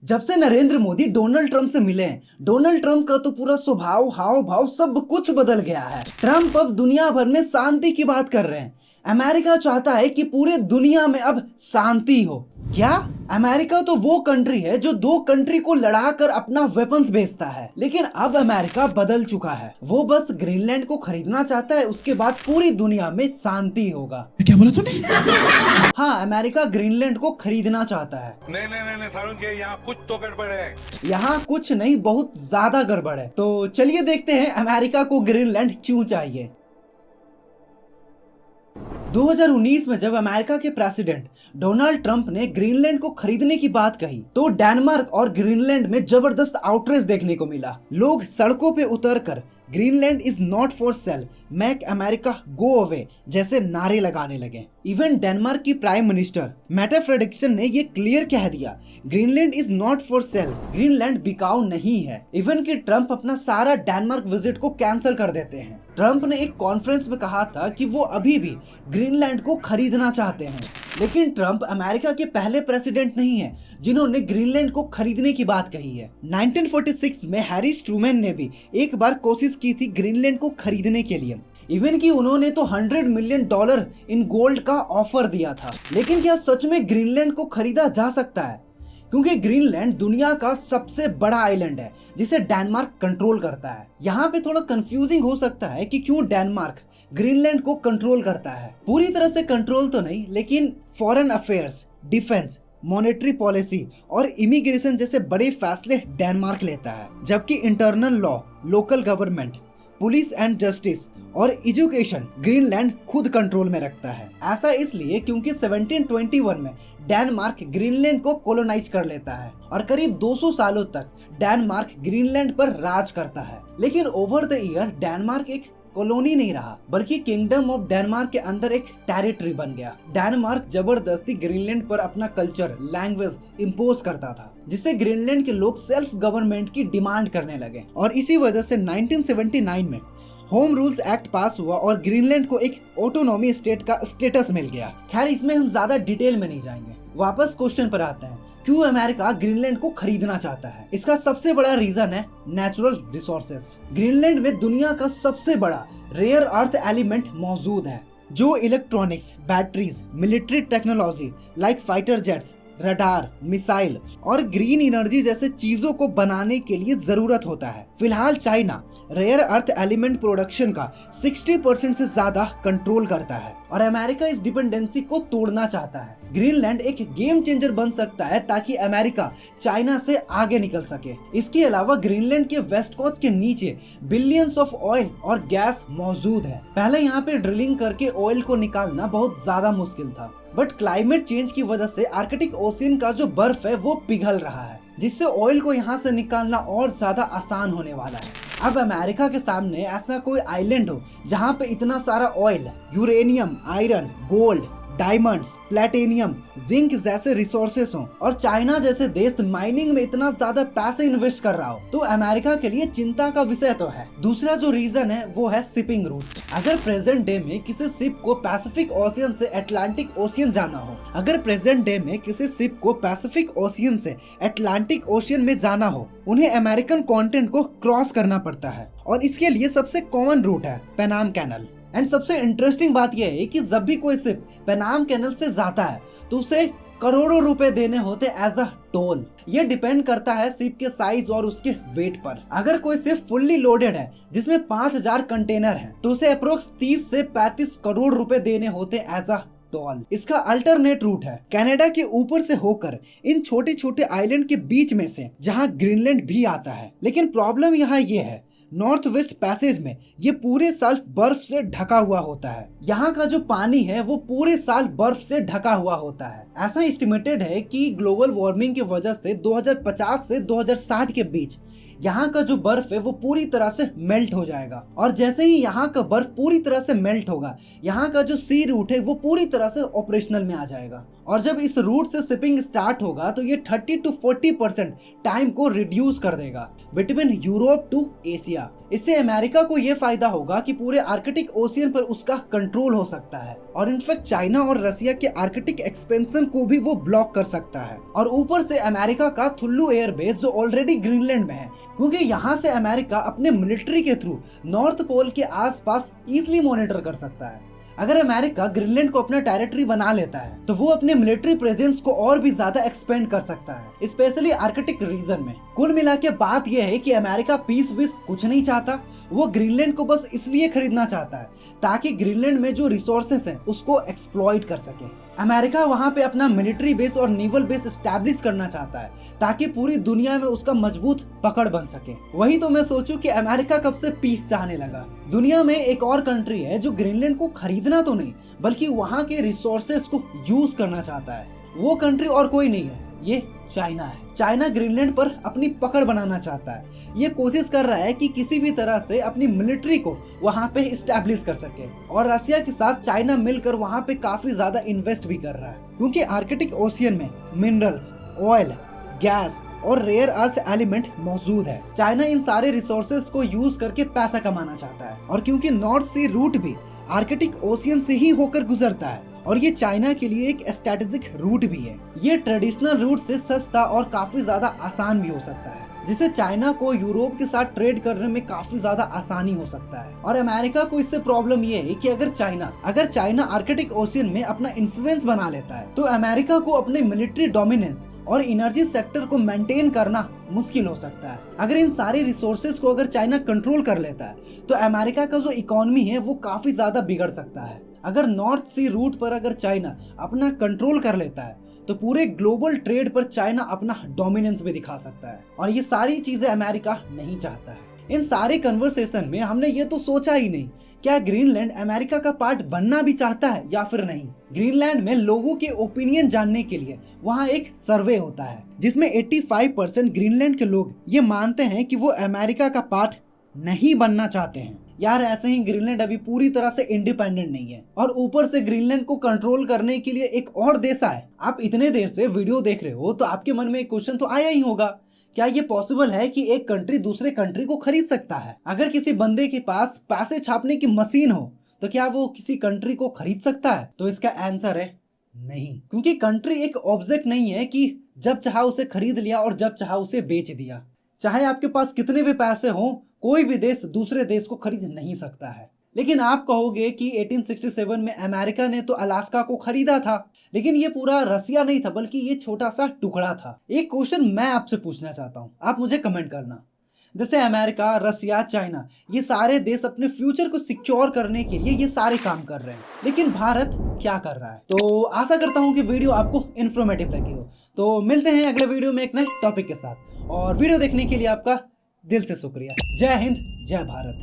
जब से Narendra Modi Donald Trump से मिले हैं, डोनाल्ड ट्रंप का तो पूरा स्वभाव, हाव भाव सब कुछ बदल गया है। ट्रंप अब दुनिया भर में शांति की बात कर रहे हैं। अमेरिका चाहता है कि पूरे दुनिया में अब शांति हो। क्या? अमेरिका तो वो कंट्री है जो दो कंट्री को लड़ाकर अपना वेपन्स भेजता है, लेकिन अब अमेरिका बदल चुका है। वो बस ग्रीनलैंड को खरीदना चाहता है, उसके बाद पूरी दुनिया में शांति होगा। क्या बोला तूने? हाँ, अमेरिका ग्रीनलैंड को खरीदना चाहता है। नहीं सारुण के यहाँ कुछ तो गड़बड़ है। यहाँ कुछ नहीं, बहुत ज्यादा गड़बड़ है। तो चलिए देखते हैं अमेरिका को ग्रीनलैंड क्यों चाहिए। 2019 में जब अमेरिका के प्रेसिडेंट डोनाल्ड ट्रंप ने ग्रीनलैंड को खरीदने की बात कही, तो डेनमार्क और ग्रीनलैंड में जबरदस्त आउटरीच देखने को मिला। लोग सड़कों पे उतरकर Greenland is not for sale, make America go away जैसे नारे लगाने लगे। इवन डेनमार्क की प्राइम मिनिस्टर मेटे फ्रेडरिक्सन ने ये क्लियर कह दिया, Greenland is not for sale, Greenland बिकाऊ नहीं है। इवन कि ट्रंप अपना सारा डेनमार्क विजिट को कैंसिल कर देते हैं। ट्रंप ने एक कॉन्फ्रेंस में कहा था कि वो अभी भी ग्रीनलैंड को खरीदना चाहते हैं, लेकिन ट्रंप अमेरिका के पहले प्रेसिडेंट नहीं है जिन्होंने ग्रीनलैंड को खरीदने की बात कही है। 1946 में हैरी ट्रूमैन ने भी एक बार कोशिश की थी ग्रीनलैंड को खरीदने के लिए। इवन कि उन्होंने तो $100 मिलियन इन गोल्ड का ऑफर दिया था। लेकिन क्या सच में ग्रीनलैंड को खरीदा जा सकता है? क्योंकि ग्रीनलैंड दुनिया का सबसे बड़ा आइलैंड है जिसे डेनमार्क कंट्रोल करता है। यहाँ पे थोड़ा कंफ्यूजिंग हो सकता है कि क्यों डेनमार्क ग्रीनलैंड को कंट्रोल करता है। पूरी तरह से कंट्रोल तो नहीं, लेकिन foreign affairs, defence, monetary policy और इमिग्रेशन जैसे बड़े फैसले डेनमार्क लेता है, जबकि internal law, local government, police and justice और एजुकेशन ग्रीनलैंड खुद कंट्रोल में रखता है। ऐसा इसलिए क्योंकि 1721 में डेनमार्क ग्रीनलैंड को कॉलोनाइज कर लेता है और करीब 200 सालों तक डेनमार्क ग्रीनलैंड पर राज करता है। लेकिन ओवर द ईयर डेनमार्क एक कॉलोनी नहीं रहा, बल्कि किंगडम ऑफ डेनमार्क के अंदर एक टेरिटरी बन गया। डेनमार्क जबरदस्ती ग्रीनलैंड पर अपना कल्चर, लैंग्वेज इम्पोज करता था, जिससे ग्रीनलैंड के लोग सेल्फ गवर्नमेंट की डिमांड करने लगे। और इसी वजह से 1979 में होम रूल्स एक्ट पास हुआ और ग्रीनलैंड को एक ऑटोनॉमी स्टेट का स्टेटस मिल गया। खैर, इसमें हम ज्यादा डिटेल में नहीं जाएंगे। वापस क्वेश्चन पर आते हैं, क्यों अमेरिका ग्रीनलैंड को खरीदना चाहता है? इसका सबसे बड़ा रीजन है नेचुरल रिसोर्सेस। ग्रीनलैंड में दुनिया का सबसे बड़ा रेयर अर्थ एलिमेंट मौजूद है, जो electronics, batteries, military technology like fighter jets, radar, missile और ग्रीन एनर्जी जैसे चीजों को बनाने के लिए जरूरत होता है। फिलहाल China rare earth element production का 60% से ज्यादा कंट्रोल करता है और अमेरिका इस डिपेंडेंसी को तोड़ना चाहता है। ग्रीनलैंड एक गेम चेंजर बन सकता है ताकि अमेरिका चाइना से आगे निकल सके। इसके अलावा ग्रीनलैंड के वेस्ट कोस्ट के नीचे बिलियंस ऑफ ऑयल और गैस मौजूद है। पहले यहाँ पे ड्रिलिंग करके ऑयल को निकालना बहुत ज्यादा मुश्किल था, बट क्लाइमेट चेंज की वजह से आर्कटिक ओशियन का जो बर्फ है वो पिघल रहा है, जिससे ऑयल को यहाँ से निकालना और ज्यादा आसान होने वाला है। अब अमेरिका के सामने ऐसा कोई आइलैंड हो जहाँ पे इतना सारा oil, uranium, iron, gold, diamonds, platinum, zinc जैसे रिसोर्सेस हों और चाइना जैसे देश माइनिंग में इतना ज्यादा पैसे इन्वेस्ट कर रहा हो, तो अमेरिका के लिए चिंता का विषय तो है। दूसरा जो रीजन है वो है शिपिंग रूट। अगर प्रेजेंट डे में किसी शिप को पैसिफिक ओशियन से अटलांटिक ओशियन जाना हो, में जाना हो, उन्हें अमेरिकन कॉन्टिनेंट को क्रॉस करना पड़ता है और इसके लिए सबसे कॉमन रूट है पैनाम कैनल। एंड सबसे इंटरेस्टिंग बात यह है कि जब भी कोई शिप पैनाम कैनल से जाता है तो उसे करोड़ों रुपए देने होते एज अ टोल। ये डिपेंड करता है शिप के साइज और उसके वेट पर। अगर कोई शिप फुल्ली लोडेड है जिसमें 5000 कंटेनर हैं, तो उसे अप्रोक्स 30 से 35 करोड़ रुपए देने होते एज अ टोल। इसका अल्टरनेट रूट है कनाडा के ऊपर से होकर इन छोटे छोटे आइलैंड के बीच में से, जहां ग्रीनलैंड भी आता है। लेकिन प्रॉब्लम यहाँ ये है, नॉर्थ वेस्ट पैसेज में ये पूरे साल बर्फ से ढका हुआ होता है। यहाँ का जो पानी है वो पूरे साल बर्फ से ढका हुआ होता है। ऐसा एस्टिमेटेड है कि ग्लोबल वार्मिंग की वजह से 2050 से 2060 के बीच यहाँ का जो बर्फ है वो पूरी तरह से मेल्ट हो जाएगा। और जैसे ही यहाँ का बर्फ पूरी तरह से मेल्ट होगा, यहाँ का जो सी रूट है वो पूरी तरह से ऑपरेशनल में आ जाएगा। और जब इस रूट से शिपिंग स्टार्ट होगा तो ये 30 to 40% टाइम को रिड्यूस कर देगा बिटवीन यूरोप टू एशिया। इससे अमेरिका को ये फायदा होगा कि पूरे आर्कटिक ओशियन पर उसका कंट्रोल हो सकता है और इनफैक्ट चाइना और रसिया के आर्कटिक एक्सपेंशन को भी वो ब्लॉक कर सकता है। और ऊपर से अमेरिका का थुल्लू एयरबेस जो ऑलरेडी ग्रीनलैंड में है, क्योंकि यहाँ से अमेरिका अपने मिलिट्री के थ्रू नॉर्थ पोल के आसपास इजीली मॉनिटर कर सकता है। अगर अमेरिका ग्रीनलैंड को अपना टेरिटरी बना लेता है तो वो अपने मिलिट्री प्रेजेंस को और भी ज्यादा एक्सपेंड कर सकता है, स्पेशली आर्कटिक रीजन में। कुल मिला के बात यह है कि अमेरिका पीस विस कुछ नहीं चाहता, वो ग्रीनलैंड को बस इसलिए खरीदना चाहता है ताकि ग्रीनलैंड में जो रिसोर्सेस हैं उसको एक्सप्लॉइट कर सके। अमेरिका वहां पे अपना मिलिट्री बेस और नेवल बेस एस्टैब्लिश करना चाहता है ताकि पूरी दुनिया में उसका मजबूत पकड़ बन सके। वही तो मैं सोचूं कि अमेरिका कब से पीस चाहने लगा। दुनिया में एक और कंट्री है जो ग्रीनलैंड को खरीदना तो नहीं बल्कि वहां के रिसोर्सेस को यूज करना चाहता है। वो कंट्री और कोई नहीं है, ये चाइना है। चाइना ग्रीनलैंड पर अपनी पकड़ बनाना चाहता है। ये कोशिश कर रहा है कि किसी भी तरह से अपनी मिलिट्री को वहां पे इस्टेब्लिश कर सके और रसिया के साथ चाइना मिलकर वहां पे काफी ज्यादा इन्वेस्ट भी कर रहा है, क्योंकि आर्कटिक ओशियन में मिनरल्स, ऑयल, गैस और रेयर अर्थ एलिमेंट मौजूद है। चाइना इन सारे रिसोर्सेज को यूज करके पैसा कमाना चाहता है और क्योंकि नॉर्थ सी रूट भी आर्कटिक ओशियन से ही होकर गुजरता है और ये चाइना के लिए एक स्ट्रेटेजिक रूट भी है। ये ट्रेडिशनल रूट से सस्ता और काफी ज्यादा आसान भी हो सकता है, जिससे चाइना को यूरोप के साथ ट्रेड करने में काफी ज्यादा आसानी हो सकता है। और अमेरिका को इससे प्रॉब्लम ये है कि अगर चाइना आर्कटिक ओशियन में अपना इन्फ्लुएंस बना लेता है तो अमेरिका को अपने मिलिट्री डोमिनेंस और एनर्जी सेक्टर को मेंटेन करना मुश्किल हो सकता है। अगर इन सारे रिसोर्सेज को अगर चाइना कंट्रोल कर लेता है तो अमेरिका का जो इकोनॉमी है वो काफी ज्यादा बिगड़ सकता है। अगर नॉर्थ सी रूट पर अगर चाइना अपना कंट्रोल कर लेता है तो पूरे ग्लोबल ट्रेड पर चाइना अपना डोमिनेंस भी दिखा सकता है और ये सारी चीजें अमेरिका नहीं चाहता है। इन सारे कन्वर्सेशन में हमने ये तो सोचा ही नहीं क्या ग्रीनलैंड अमेरिका का पार्ट बनना भी चाहता है या फिर नहीं। ग्रीनलैंड में लोगों के ओपिनियन जानने के लिए वहाँ एक सर्वे होता है जिसमें 85% ग्रीनलैंड के लोग ये मानते हैं कि वो अमेरिका का पार्ट नहीं बनना चाहते हैं। यार ऐसे ही ग्रीनलैंड अभी पूरी तरह से इंडिपेंडेंट नहीं है और ऊपर से ग्रीनलैंड को कंट्रोल करने के लिए एक और देश है। आप इतने देर से वीडियो देख रहे हो तो आपके मन में एक क्वेश्चन तो आया ही होगा, क्या ये पॉसिबल है कि एक कंट्री दूसरे कंट्री को खरीद सकता है? अगर किसी बंदे के पास पैसे छापने की मशीन हो तो क्या वो किसी कंट्री को खरीद सकता है? तो इसका आंसर है नहीं, क्योंकि कंट्री एक ऑब्जेक्ट नहीं है कि जब चाहा उसे खरीद लिया और जब चाहा उसे बेच दिया। चाहे आपके पास कितने भी पैसे हों, कोई भी देश दूसरे देश को खरीद नहीं सकता है। लेकिन आप कहोगे कि 1867 में अमेरिका ने तो अलास्का को खरीदा था, लेकिन ये पूरा रसिया नहीं था बल्कि ये छोटा सा टुकड़ा था। एक क्वेश्चन मैं आपसे पूछना चाहता हूँ, आप मुझे कमेंट करना। जैसे अमेरिका, रसिया, चाइना, ये सारे देश अपने फ्यूचर को सिक्योर करने के लिए ये सारे काम कर रहे हैं, लेकिन भारत क्या कर रहा है? तो आशा करता हूँ कि वीडियो आपको इन्फॉर्मेटिव लगी हो। तो मिलते हैं अगले वीडियो में एक नए टॉपिक के साथ, और वीडियो देखने के लिए आपका दिल से शुक्रिया। जय हिंद, जय भारत।